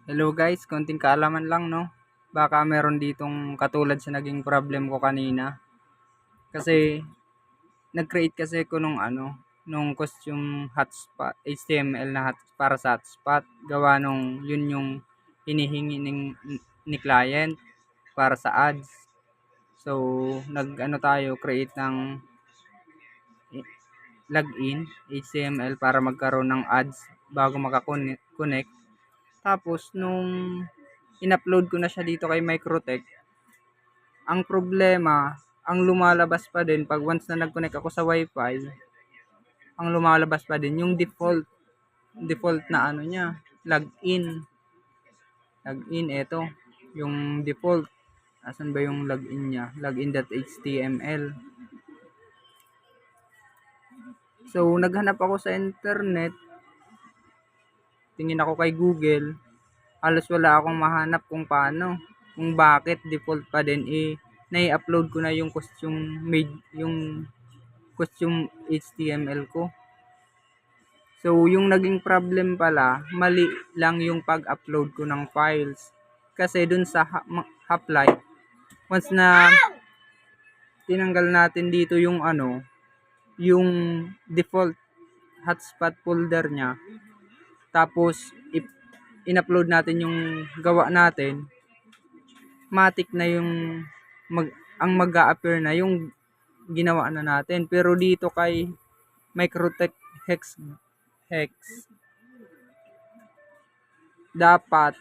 Hello guys, konting kaalaman lang no. Baka meron ditong katulad sa naging problem ko kanina. Kasi nag-create kasi ko nung costume hotspot, HTML na para sa hotspot. Gawa nung yun yung hinihingi ni client para sa ads. So, tayo, create ng login, HTML para magkaroon ng ads bago makakonect. Tapos, nung in-upload ko na siya dito kay Microtech, ang problema, ang lumalabas pa din pag once na nag-connect ako sa Wi-Fi, ang lumalabas pa din yung default na niya, login. Login ito, yung default. Asan ba yung login niya? Login.html. So, naghanap ako sa internet. Tingin ako kay Google. Halos wala akong mahanap kung paano. Kung bakit default pa din nai-upload ko na yung costume HTML ko. So, yung naging problem pala, mali lang yung pag-upload ko ng files. Kasi dun sa Hoplite, once na tinanggal natin dito yung default hotspot folder niya, tapos in-upload natin yung gawa natin, matik na yung ang mag-a-appear na yung ginawa na natin. Pero dito kay Microtech Hex, dapat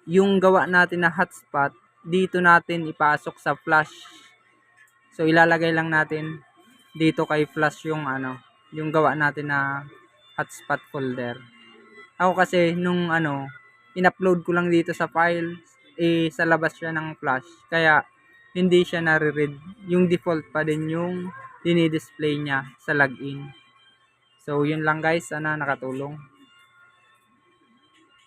yung gawa natin na hotspot dito natin ipasok sa flash. So ilalagay lang natin dito kay flash yung gawa natin na hotspot folder. Ako kasi nung in-upload ko lang dito sa file, sa labas siya ng flash. Kaya hindi siya nare-read. Yung default pa din yung dinidisplay niya sa login. So yun lang guys, sana nakatulong.